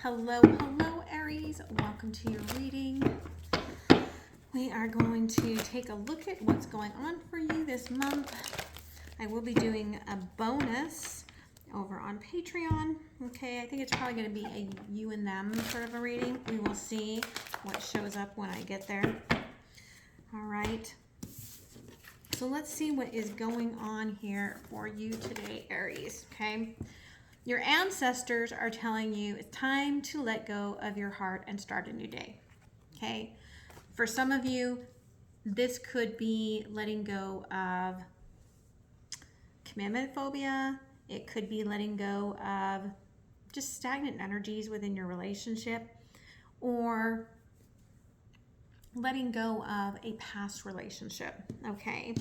Hello, Aries. Welcome to your reading. We are going to take a look at what's going on for you this month. I will be doing a bonus over on Patreon. Okay, I think it's probably going to be a you and them sort of a reading. We will see what shows up when I get there. All right. So let's see what is going on here for you today, Aries. Okay. Your ancestors are telling you it's time to let go of your heart and start a new day. Okay. For some of you, this could be letting go of commitment phobia. It could be letting go of just stagnant energies within your relationship, or letting go of a past relationship. Okay.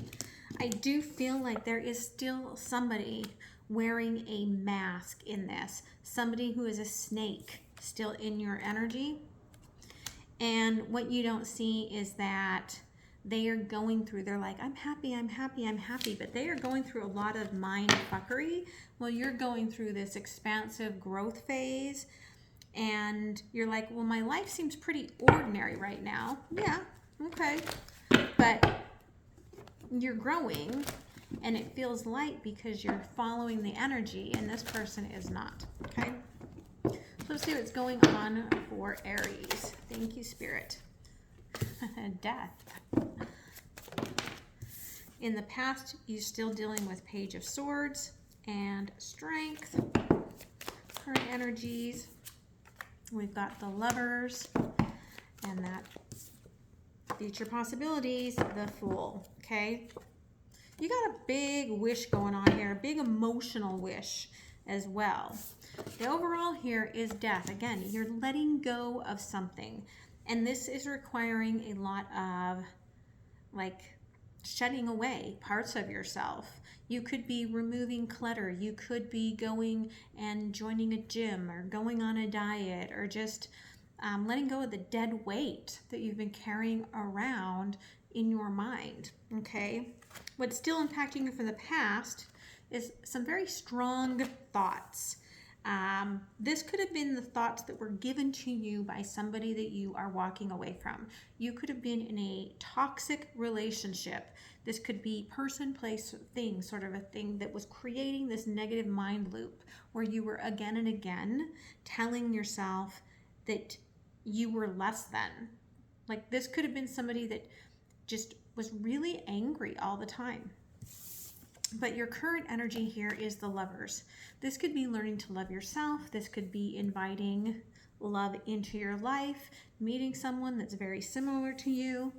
I do feel like there is still somebody wearing a mask in this, somebody who is a snake still in your energy. And what you don't see is that they are going through, they're like, I'm happy, but they are going through a lot of mind fuckery while you're going through this expansive growth phase. And you're like, well, my life seems pretty ordinary right now. Yeah, okay. But you're growing and it feels light because you're following the energy, and this person is not. Okay. So let's see what's going on for Aries. Thank you, Spirit. Death. In the past, you're still dealing with Page of Swords and Strength. Current energies. We've got the Lovers and that future possibilities, the Fool. Okay. You got a big wish going on here, a big emotional wish as well. The overall here is death. Again, you're letting go of something. And this is requiring a lot of like shedding away parts of yourself. You could be removing clutter. You could be going and joining a gym or going on a diet, or just letting go of the dead weight that you've been carrying around in your mind. Okay. What's still impacting you from the past is some very strong thoughts. This could have been the thoughts that were given to you by somebody that you are walking away from. You could have been in a toxic relationship. This could be person, place, thing, sort of a thing that was creating this negative mind loop where you were again and again telling yourself that you were less than. Like, this could have been somebody that just was really angry all the time. But your current energy here is the Lovers. This could be learning to love yourself. This could be inviting love into your life, meeting someone that's very similar to you.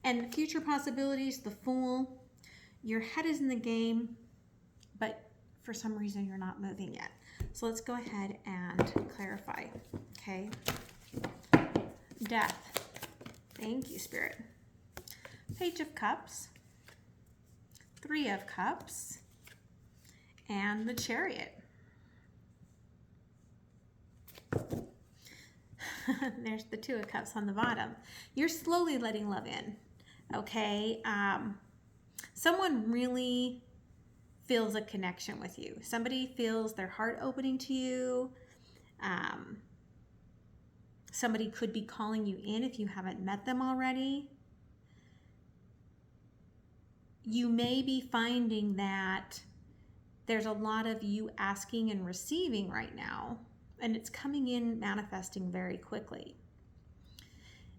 And future possibilities, the Fool. Your head is in the game, but for some reason you're not moving yet. So let's go ahead and clarify. Okay. Death. Thank you, Spirit. Page of Cups, Three of Cups, and the Chariot. There's the Two of Cups on the bottom. You're slowly letting love in, okay? Someone really feels a connection with you. Somebody feels their heart opening to you. Somebody could be calling you in if you haven't met them already. You may be finding that there's a lot of you asking and receiving right now, and it's coming in manifesting very quickly.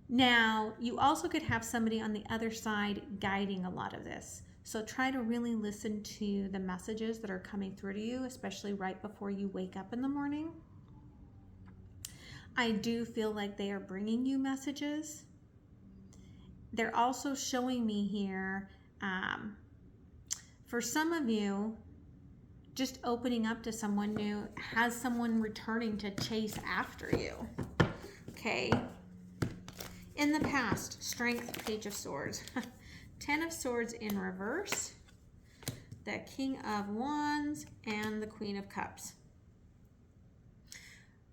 Now, you also could have somebody on the other side guiding a lot of this. So try to really listen to the messages that are coming through to you, especially right before you wake up in the morning. I do feel like they are bringing you messages. They're also showing me here, for some of you, just opening up to someone new has someone returning to chase after you. Okay. In the past, Strength, Page of Swords, Ten of Swords in reverse, the King of Wands, and the Queen of Cups.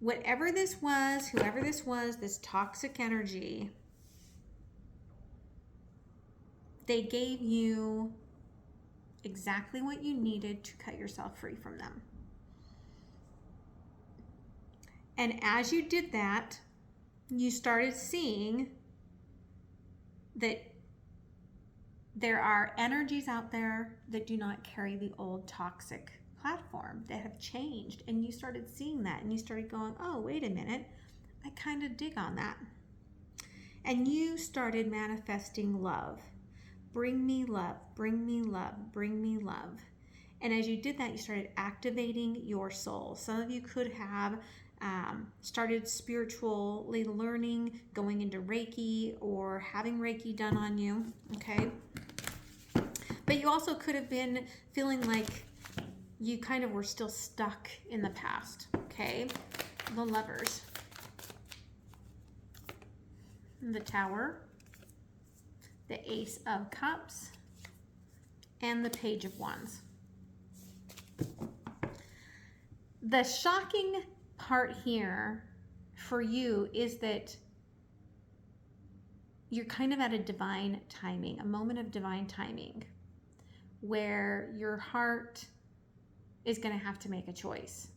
Whatever this was, whoever this was, this toxic energy, they gave you exactly what you needed to cut yourself free from them. And as you did that, you started seeing that there are energies out there that do not carry the old toxic platform, that have changed. And you started seeing that, and you started going, oh, wait a minute, I kind of dig on that. And you started manifesting love. Bring me love, bring me love, bring me love. And as you did that, you started activating your soul. Some of you could have started spiritually learning, going into Reiki, or having Reiki done on you, okay? But you also could have been feeling like you kind of were still stuck in the past, okay? The Lovers, the Tower, the Ace of Cups, and the Page of Wands. The shocking part here for you is that you're kind of at a divine timing, a moment of divine timing, where your heart is going to have to make a choice.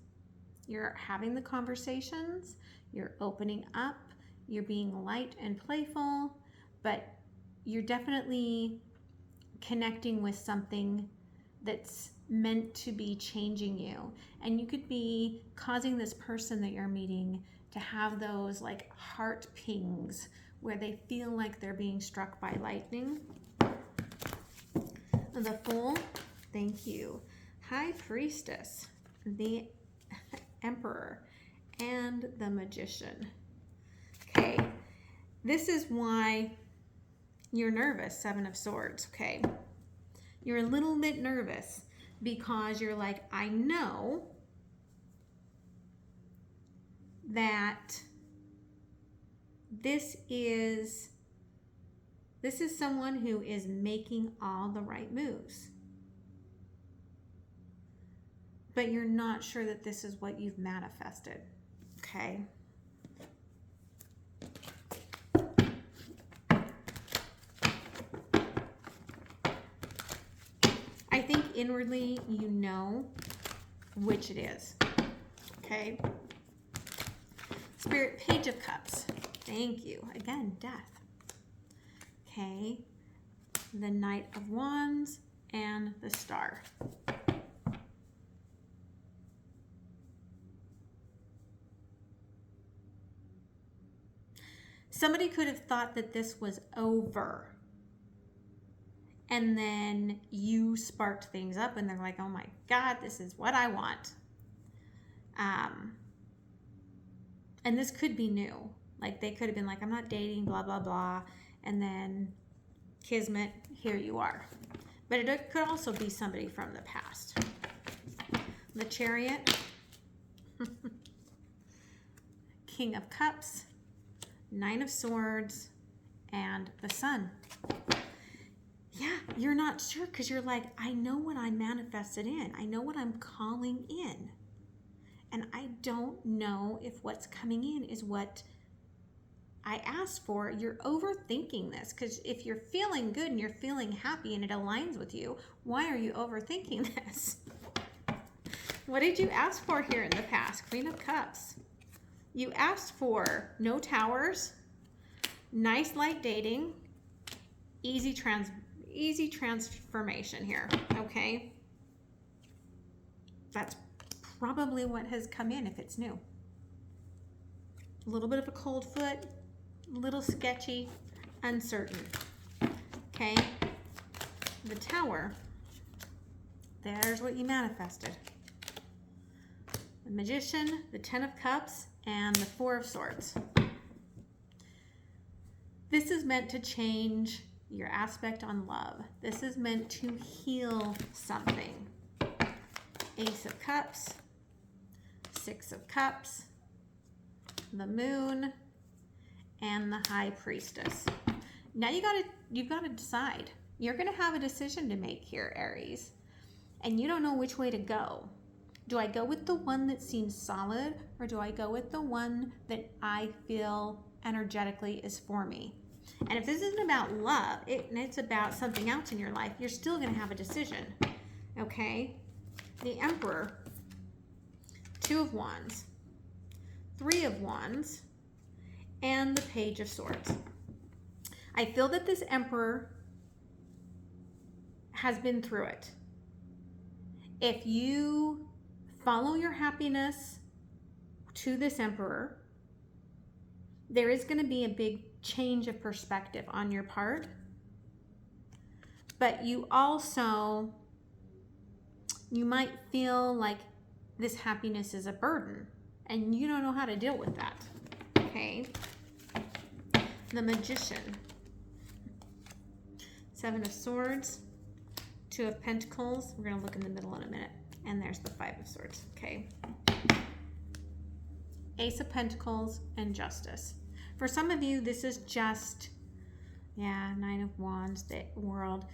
You're having the conversations, you're opening up, you're being light and playful, but you're definitely connecting with something that's meant to be changing you. And you could be causing this person that you're meeting to have those like heart pings where they feel like they're being struck by lightning. The Fool, thank you. High Priestess, the Emperor, and the Magician. Okay, this is why you're nervous, Seven of Swords, okay? You're a little bit nervous because you're like, I know that this is someone who is making all the right moves. But you're not sure that this is what you've manifested, okay? I think inwardly you know which it is, okay? Spirit, Page of Cups. Thank you. Again, death. Okay. The Knight of Wands and the Star. Somebody could have thought that this was over. And then you sparked things up and they're like, oh my God, this is what I want. And this could be new. Like they could have been like, I'm not dating, blah, blah, blah. And then Kismet, here you are. But it could also be somebody from the past. The Chariot. King of Cups. Nine of Swords. And the Sun. Yeah, you're not sure because you're like, I know what I manifested in. I know what I'm calling in. And I don't know if what's coming in is what I asked for. You're overthinking this because if you're feeling good and you're feeling happy and it aligns with you, why are you overthinking this? What did you ask for here in the past? Queen of Cups. You asked for no towers, nice light dating, easy transformation here, okay? That's probably what has come in if it's new. A little bit of a cold foot, a little sketchy, uncertain, okay? The Tower, there's what you manifested. The Magician, the Ten of Cups, and the Four of Swords. This is meant to change your aspect on love. This is meant to heal something. Ace of Cups, Six of Cups, the Moon, and the High Priestess. Now you've got to decide. You're going to have a decision to make here, Aries, and you don't know which way to go. Do I go with the one that seems solid, or do I go with the one that I feel energetically is for me? And if this isn't about love, and it's about something else in your life, you're still going to have a decision, okay? The Emperor, Two of Wands, Three of Wands, and the Page of Swords. I feel that this Emperor has been through it. If you follow your happiness to this Emperor, there is going to be a big change of perspective on your part. But you also, you might feel like this happiness is a burden and you don't know how to deal with that. Okay. The Magician. Seven of Swords. Two of Pentacles. We're going to look in the middle in a minute. And there's the Five of Swords. Okay. Ace of Pentacles and Justice. For some of you, this is just, yeah, Nine of Wands, the World.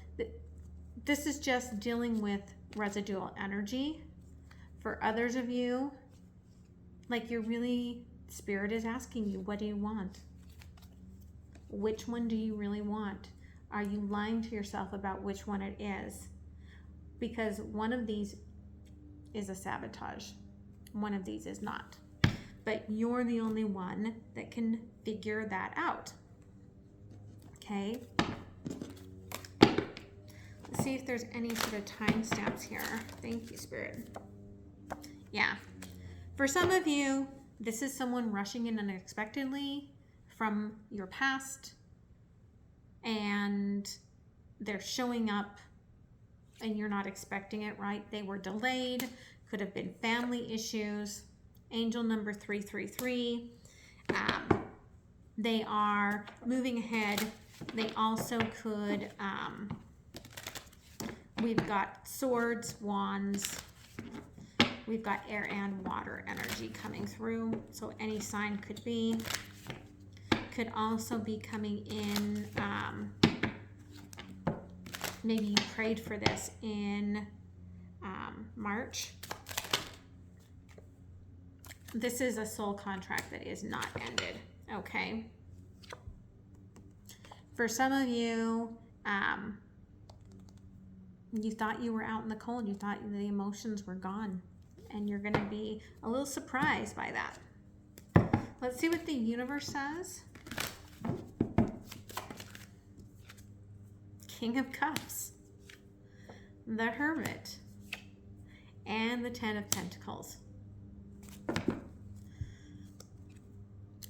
This is just dealing with residual energy. For others of you, like you're really, Spirit is asking you, what do you want? Which one do you really want? Are you lying to yourself about which one it is? Because one of these is a sabotage. One of these is not. But you're the only one that can figure that out. Okay. Let's see if there's any sort of timestamps here. Thank you, Spirit. Yeah. For some of you, this is someone rushing in unexpectedly from your past, and they're showing up and you're not expecting it, right? They were delayed, could have been family issues. Angel number 333. They are moving ahead. They also could, we've got Swords, Wands. We've got air and water energy coming through. So any sign could be. Could also be coming in, maybe you prayed for this in March. This is a soul contract that is not ended, okay? For some of you, you thought you were out in the cold. You thought the emotions were gone. And you're going to be a little surprised by that. Let's see what the universe says. King of Cups. The Hermit. And the Ten of Pentacles.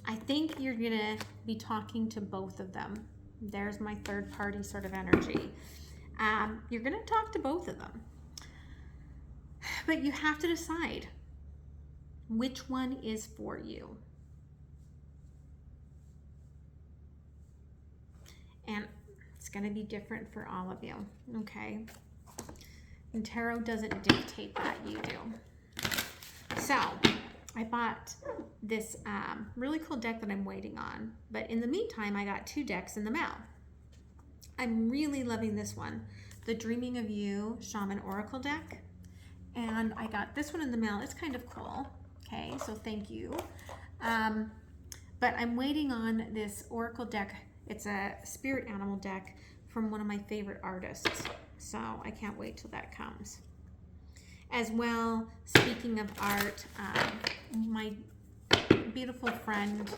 I think you're going to be talking to both of them. There's my third party sort of energy. You're going to talk to both of them. But you have to decide which one is for you. And it's going to be different for all of you, okay? And tarot doesn't dictate that, you do. So, I bought this really cool deck that I'm waiting on. But in the meantime, I got 2 decks in the mail. I'm really loving this one. The Dreaming of You Shaman Oracle deck. And I got this one in the mail. It's kind of cool. Okay, so thank you. But I'm waiting on this Oracle deck. It's a spirit animal deck from one of my favorite artists. So I can't wait till that comes. As well, speaking of art, my beautiful friend,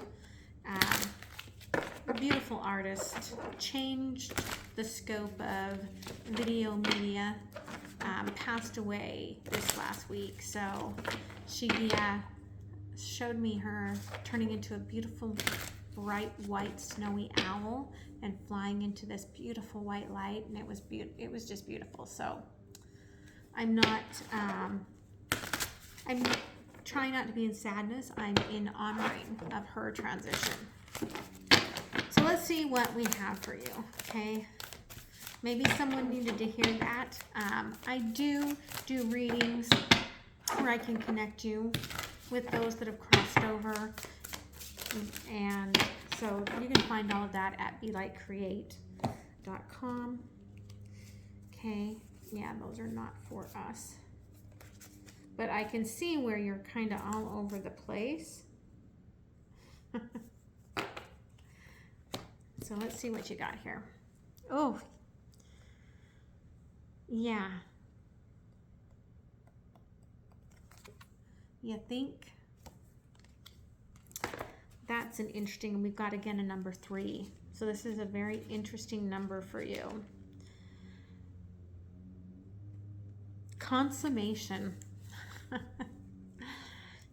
a beautiful artist, changed the scope of video media, passed away this last week. So she showed me her turning into a beautiful bright white snowy owl and flying into this beautiful white light, and it was just beautiful. So I'm trying not to be in sadness. I'm in honoring of her transition. So let's see what we have for you, okay? Maybe someone needed to hear that. I do readings where I can connect you with those that have crossed over. And so you can find all of that at belightcreate.com. Okay, yeah, those are not for us. But I can see where you're kind of all over the place. So let's see what you got here. Oh, yeah. You think that's an interesting, we've got again a number 3. So this is a very interesting number for you. Consummation.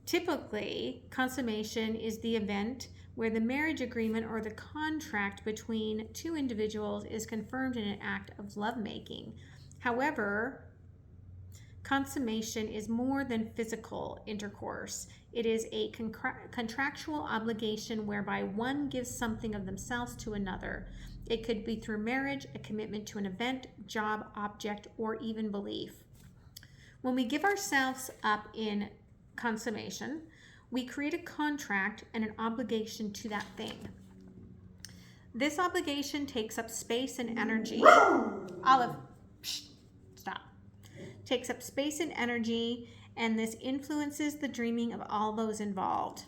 Typically, consummation is the event where the marriage agreement or the contract between two individuals is confirmed in an act of lovemaking. However, consummation is more than physical intercourse. It is a contractual obligation whereby one gives something of themselves to another. It could be through marriage, a commitment to an event, job, object, or even belief. When we give ourselves up in consummation, we create a contract and an obligation to that thing. This obligation takes up space and energy. Olive, stop. Takes up space and energy, and this influences the dreaming of all those involved.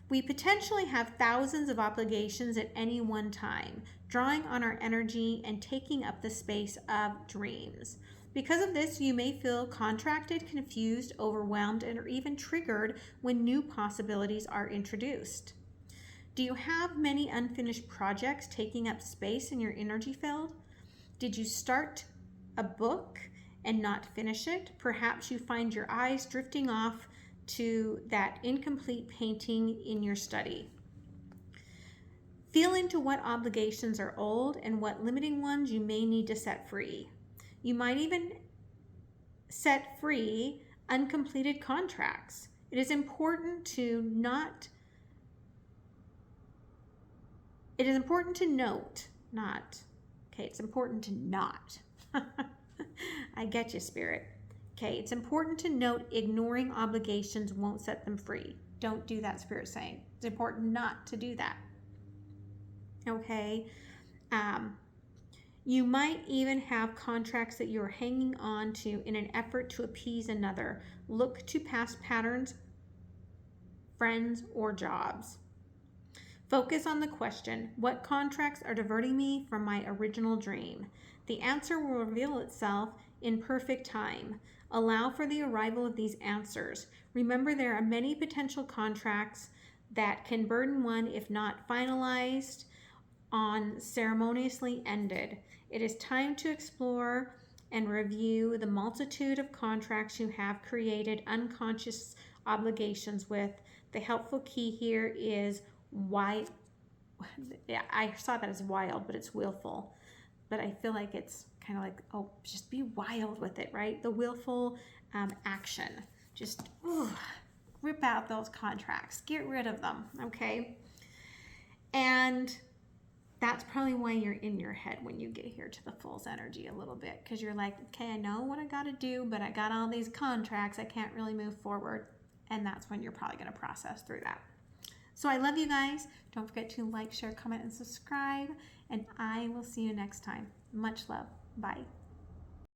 We potentially have thousands of obligations at any one time, drawing on our energy and taking up the space of dreams. Because of this, you may feel contracted, confused, overwhelmed, and or even triggered when new possibilities are introduced. Do you have many unfinished projects taking up space in your energy field? Did you start a book and not finish it? Perhaps you find your eyes drifting off to that incomplete painting in your study. Feel into what obligations are old and what limiting ones you may need to set free. You might even set free uncompleted contracts. It is important to note, it's important to not. I get you, Spirit. Okay, it's important to note ignoring obligations won't set them free. Don't do that, Spirit saying. It's important not to do that. Okay. You might even have contracts that you're hanging on to in an effort to appease another. Look to past patterns, friends, or jobs. Focus on the question, what contracts are diverting me from my original dream? The answer will reveal itself in perfect time. Allow for the arrival of these answers. Remember, there are many potential contracts that can burden one if not finalized on ceremoniously ended. It is time to explore and review the multitude of contracts you have created unconscious obligations with. The helpful key here is why. Yeah, I saw that as wild, but it's willful. But I feel like it's kind of like, oh, just be wild with it, right? The willful action. Just rip out those contracts. Get rid of them, okay? And that's probably why you're in your head when you get here to the Fool's energy a little bit, because you're like, okay, I know what I got to do, but I got all these contracts. I can't really move forward. And that's when you're probably going to process through that. So I love you guys. Don't forget to like, share, comment, and subscribe. And I will see you next time. Much love. Bye.